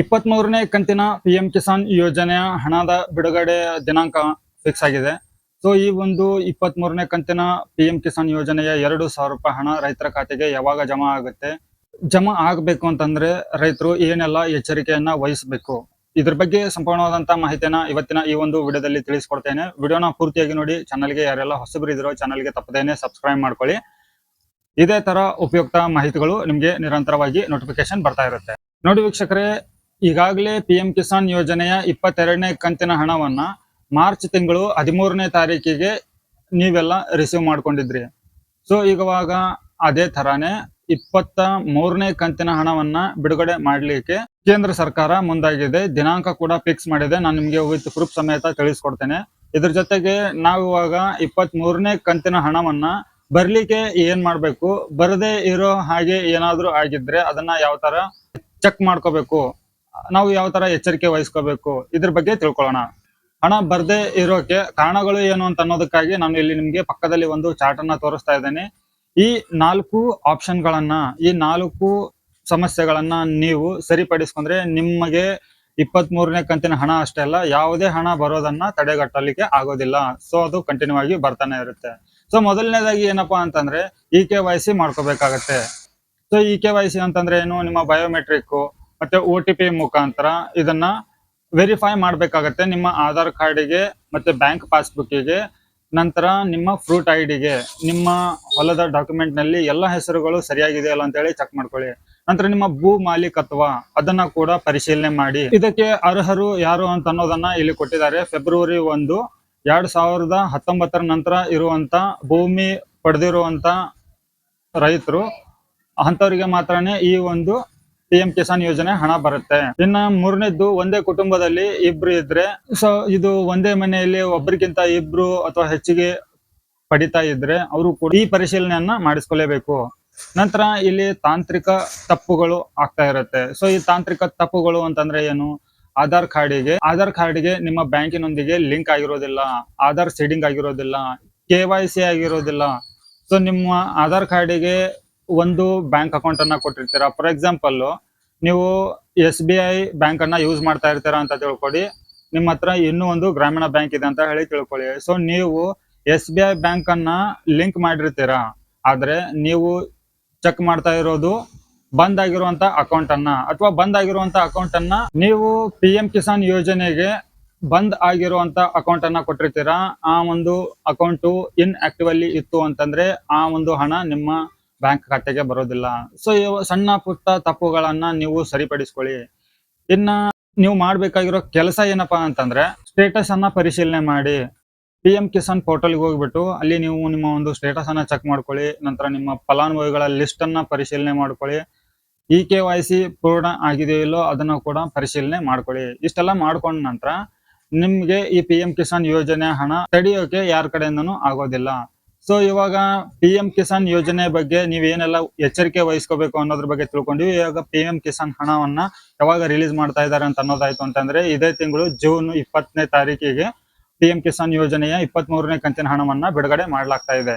23ನೇ ಕಂತಿನ ಪಿಎಂ ಕಿಸಾನ್ ಯೋಜನೆಯ ಹಣದ ಬಿಡುಗಡೆ ದಿನಾಂಕ ಫಿಕ್ಸ್ ಆಗಿದೆ. ಸೊ ಈ ಒಂದು 23ನೇ ಕಂತಿನ ಪಿಎಂ ಕಿಸಾನ್ ಯೋಜನೆಯ 2,000 ರೂಪಾಯಿ ಹಣ ರೈತರ ಖಾತೆಗೆ ಯಾವಾಗ ಜಮಾ ಆಗುತ್ತೆ, ಜಮಾ ಆಗಬೇಕು ಅಂತಂದ್ರೆ ರೈತರು ಏನೆಲ್ಲ ಎಚ್ಚರಿಕೆಯನ್ನ ವಹಿಸಬೇಕು, ಇದ್ರ ಬಗ್ಗೆ ಸಂಪೂರ್ಣವಾದಂತ ಮಾಹಿತಿಯನ್ನ ಇವತ್ತಿನ ಈ ಒಂದು ವಿಡಿಯೋದಲ್ಲಿ ತಿಳಿಸ್ಕೊಡ್ತೇನೆ. ವಿಡಿಯೋನ ಪೂರ್ತಿಯಾಗಿ ನೋಡಿ. ಚಾನಲ್ಗೆ ಯಾರೆಲ್ಲ ಹೊಸಬರು ಇದ್ರೋ ಚಾನಲ್ಗೆ ತಪ್ಪದೇನೆ ಸಬ್ಸ್ಕ್ರೈಬ್ ಮಾಡ್ಕೊಳ್ಳಿ. ಇದೇ ತರ ಉಪಯುಕ್ತ ಮಾಹಿತಿಗಳು ನಿಮ್ಗೆ ನಿರಂತರವಾಗಿ ನೋಟಿಫಿಕೇಶನ್ ಬರ್ತಾ ಇರುತ್ತೆ. ನೋಡಿ ವೀಕ್ಷಕರೇ, ಈಗಾಗಲೇ ಪಿಎಂ ಕಿಸಾನ್ ಯೋಜನೆಯ 22ನೇ ಕಂತಿನ ಹಣವನ್ನ ಮಾರ್ಚ್ ತಿಂಗಳು 13ನೇ ತಾರೀಕಿಗೆ ನೀವೆಲ್ಲ ರಿಸೀವ್ ಮಾಡ್ಕೊಂಡಿದ್ರಿ. ಸೊ ಈಗವಾಗ ಅದೇ ತರಾನೇ 23ನೇ ಕಂತಿನ ಹಣವನ್ನ ಬಿಡುಗಡೆ ಮಾಡ್ಲಿಕ್ಕೆ ಕೇಂದ್ರ ಸರ್ಕಾರ ಮುಂದಾಗಿದೆ. ದಿನಾಂಕ ಕೂಡ ಫಿಕ್ಸ್ ಮಾಡಿದೆ. ನಾನು ನಿಮ್ಗೆ ವಿತ್ ಪ್ರೂಫ್ ಸಮೇತ ತಿಳಿಸ್ಕೊಡ್ತೇನೆ. ಇದ್ರ ಜೊತೆಗೆ ನಾವು ಇವಾಗ 23ನೇ ಕಂತಿನ ಹಣವನ್ನ ಬರ್ಲಿಕ್ಕೆ ಏನ್ ಮಾಡ್ಬೇಕು, ಬರದೇ ಇರೋ ಹಾಗೆ ಏನಾದ್ರೂ ಆಗಿದ್ರೆ ಅದನ್ನ ಯಾವ ತರ ಚೆಕ್ ಮಾಡ್ಕೋಬೇಕು, ನಾವು ಯಾವ ತರ ಎಚ್ಚರಿಕೆ ವಹಿಸ್ಕೋಬೇಕು, ಇದ್ರ ಬಗ್ಗೆ ತಿಳ್ಕೊಳ್ಳೋಣ. ಹಣ ಬರ್ದೇ ಇರೋಕೆ ಕಾರಣಗಳು ಏನು ಅಂತ ಅನ್ನೋದಕ್ಕಾಗಿ ನಾನು ಇಲ್ಲಿ ನಿಮ್ಗೆ ಪಕ್ಕದಲ್ಲಿ ಒಂದು ಚಾರ್ಟ್ ಅನ್ನ ತೋರಿಸ್ತಾ ಇದ್ದೇನೆ. ಈ 4 ಆಪ್ಷನ್ಗಳನ್ನ, ಈ 4 ಸಮಸ್ಯೆಗಳನ್ನ ನೀವು ಸರಿಪಡಿಸ್ಕೊಂಡ್ರೆ ನಿಮಗೆ 23ನೇ ಕಂತಿನ ಹಣ ಅಷ್ಟೇ ಅಲ್ಲ, ಯಾವುದೇ ಹಣ ಬರೋದನ್ನ ತಡೆಗಟ್ಟಲಿಕ್ಕೆ ಆಗೋದಿಲ್ಲ. ಸೊ ಅದು ಕಂಟಿನ್ಯೂ ಆಗಿ ಬರ್ತಾನೆ ಇರುತ್ತೆ. ಸೊ ಮೊದಲನೇದಾಗಿ ಏನಪ್ಪಾ ಅಂತಂದ್ರೆ KYC ಮಾಡ್ಕೋಬೇಕಾಗತ್ತೆ. ಸೊ KYC ಅಂತಂದ್ರೆ ಏನು, ನಿಮ್ಮ ಬಯೋಮೆಟ್ರಿಕ್ ಮತ್ತೆ OTP ಮುಖಾಂತರ ಇದನ್ನ ವೆರಿಫೈ ಮಾಡ್ಬೇಕಾಗತ್ತೆ. ನಿಮ್ಮ ಆಧಾರ್ ಕಾರ್ಡಿಗೆ ಮತ್ತೆ ಬ್ಯಾಂಕ್ ಪಾಸ್ಬುಕ್ಕಿಗೆ, ನಂತರ ನಿಮ್ಮ ಫ್ರೂಟ್ ಐಡಿಗೆ, ನಿಮ್ಮ ಹೊಲದ ಡಾಕ್ಯುಮೆಂಟ್ ನಲ್ಲಿ ಎಲ್ಲ ಹೆಸರುಗಳು ಸರಿಯಾಗಿದೆ ಅಲ್ಲ ಅಂತ ಹೇಳಿ ಚೆಕ್ ಮಾಡ್ಕೊಳ್ಳಿ. ನಂತರ ನಿಮ್ಮ ಭೂ ಮಾಲೀಕತ್ವ ಅದನ್ನ ಕೂಡ ಪರಿಶೀಲನೆ ಮಾಡಿ. ಇದಕ್ಕೆ ಅರ್ಹರು ಯಾರು ಅಂತ ಅನ್ನೋದನ್ನ ಇಲ್ಲಿ ಕೊಟ್ಟಿದ್ದಾರೆ. ಫೆಬ್ರವರಿ 1, 2019 ನಂತರ ಇರುವಂತ ಭೂಮಿ ಪಡೆದಿರುವಂತ ರೈತರು ಅಂತವರಿಗೆ ಮಾತ್ರನೇ ಈ ಒಂದು ಪಿಎಂ ಕಿಸಾನ್ ಯೋಜನೆ ಹಣ ಬರುತ್ತೆ. ಇನ್ನ ಮೂರನೇದ್ದು, ಒಂದೇ ಕುಟುಂಬದಲ್ಲಿ ಇಬ್ರು ಇದ್ರೆ, ಸೊ ಇದು ಒಂದೇ ಮನೆಯಲ್ಲಿ ಒಬ್ಬರಿಗಿಂತ ಇಬ್ರು ಅಥವಾ ಹೆಚ್ಚಿಗೆ ಪಡಿತಾ ಇದ್ರೆ ಅವರು ಕೂಡ ಈ ಪರಿಶೀಲನೆಯನ್ನ ಮಾಡಿಸ್ಕೊಳ್ಳೇಬೇಕು. ನಂತರ ಇಲ್ಲಿ ತಾಂತ್ರಿಕ ತಪ್ಪುಗಳು ಆಗ್ತಾ ಇರುತ್ತೆ. ಸೊ ಈ ತಾಂತ್ರಿಕ ತಪ್ಪುಗಳು ಅಂತಂದ್ರೆ ಏನು, ಆಧಾರ್ ಕಾರ್ಡಿಗೆ ನಿಮ್ಮ ಬ್ಯಾಂಕಿನೊಂದಿಗೆ ಲಿಂಕ್ ಆಗಿರೋದಿಲ್ಲ, ಆಧಾರ್ ಸೀಡಿಂಗ್ ಆಗಿರೋದಿಲ್ಲ, KYC ಆಗಿರೋದಿಲ್ಲ. ಸೊ ನಿಮ್ಮ ಆಧಾರ್ ಕಾರ್ಡಿಗೆ ಒಂದು ಬ್ಯಾಂಕ್ ಅಕೌಂಟ್ ಅನ್ನ ಕೊಟ್ಟಿರ್ತೀರಾ. ಫಾರ್ ಎಕ್ಸಾಂಪಲ್, ನೀವು SBI ಬ್ಯಾಂಕ್ ಅನ್ನ ಯೂಸ್ ಮಾಡ್ತಾ ಇರ್ತೀರಾ ಅಂತ ತಿಳ್ಕೊಳ್ಳಿ. ನಿಮ್ಮ ಹತ್ರ ಇನ್ನೂ ಒಂದು ಗ್ರಾಮೀಣ ಬ್ಯಾಂಕ್ ಇದೆ ಅಂತ ಹೇಳಿ ತಿಳ್ಕೊಳ್ಳಿ. ಸೊ ನೀವು SBI ಬ್ಯಾಂಕ್ ಅನ್ನ ಲಿಂಕ್ ಮಾಡಿರ್ತೀರಾ, ಆದ್ರೆ ನೀವು ಚೆಕ್ ಮಾಡ್ತಾ ಇರೋದು ಬಂದ್ ಆಗಿರುವಂತ ಅಕೌಂಟ್ ಅನ್ನ, ಅಥವಾ ಬಂದ್ ಆಗಿರುವಂತ ಅಕೌಂಟ್ ಅನ್ನ ನೀವು ಪಿಎಂ ಕಿಸಾನ್ ಯೋಜನೆಗೆ ಬಂದ್ ಆಗಿರುವಂತ ಅಕೌಂಟ್ ಅನ್ನ ಕೊಟ್ಟಿರ್ತೀರಾ. ಆ ಒಂದು ಅಕೌಂಟ್ ಇನ್ ಆಕ್ಟಿವ್ ಅಲ್ಲಿ ಇತ್ತು ಅಂತಂದ್ರೆ ಆ ಒಂದು ಹಣ ನಿಮ್ಮ ಬ್ಯಾಂಕ್ ಖಾತೆಗೆ ಬರೋದಿಲ್ಲ. ಸೊ ಸಣ್ಣ ಪುಟ್ಟ ತಪ್ಪುಗಳನ್ನ ನೀವು ಸರಿಪಡಿಸ್ಕೊಳ್ಳಿ. ಇನ್ನ ನೀವು ಮಾಡ್ಬೇಕಾಗಿರೋ ಕೆಲಸ ಏನಪ್ಪಾ ಅಂತಂದ್ರೆ ಸ್ಟೇಟಸ್ ಅನ್ನ ಪರಿಶೀಲನೆ ಮಾಡಿ. ಪಿಎಂ ಕಿಸಾನ್ ಪೋರ್ಟಲ್ಗೆ ಹೋಗ್ಬಿಟ್ಟು ಅಲ್ಲಿ ನೀವು ನಿಮ್ಮ ಒಂದು ಸ್ಟೇಟಸ್ ಅನ್ನ ಚೆಕ್ ಮಾಡ್ಕೊಳ್ಳಿ. ನಂತರ ನಿಮ್ಮ ಫಲಾನುಭವಿಗಳ ಲಿಸ್ಟ್ ಅನ್ನ ಪರಿಶೀಲನೆ ಮಾಡ್ಕೊಳ್ಳಿ. KYC ಪೂರ್ಣ ಆಗಿದೆಯೋ ಇಲ್ಲೋ ಅದನ್ನ ಕೂಡ ಪರಿಶೀಲನೆ ಮಾಡ್ಕೊಳ್ಳಿ. ಇಷ್ಟೆಲ್ಲ ಮಾಡ್ಕೊಂಡ ನಂತರ ನಿಮ್ಗೆ ಈ ಪಿಎಂ ಕಿಸಾನ್ ಯೋಜನೆ ಹಣ ತಡೆಯೋಕೆ ಯಾರ ಕಡೆಯಿಂದನೂ ಆಗೋದಿಲ್ಲ. ಸೊ ಇವಾಗ ಪಿಎಂ ಕಿಸಾನ್ ಯೋಜನೆ ಬಗ್ಗೆ ನೀವೇನೆಲ್ಲ ಎಚ್ಚರಿಕೆ ವಹಿಸ್ಕೋಬೇಕು ಅನ್ನೋದ್ರ ಬಗ್ಗೆ ತಿಳ್ಕೊಂಡಿವಿ. ಇವಾಗ ಪಿಎಂ ಕಿಸಾನ್ ಹಣವನ್ನ ಯಾವಾಗ ರಿಲೀಸ್ ಮಾಡ್ತಾ ಇದ್ದಾರೆ ಅಂತ ಅನ್ನೋದಾಯ್ತು ಅಂತಂದ್ರೆ ಇದೇ ತಿಂಗಳು ಜೂನ್ 20ನೇ ತಾರೀಕಿಗೆ ಪಿಎಂ ಕಿಸಾನ್ ಯೋಜನೆಯ 23ನೇ ಕಂತಿನ ಹಣವನ್ನ ಬಿಡುಗಡೆ ಮಾಡ್ಲಾಗ್ತಾ ಇದೆ.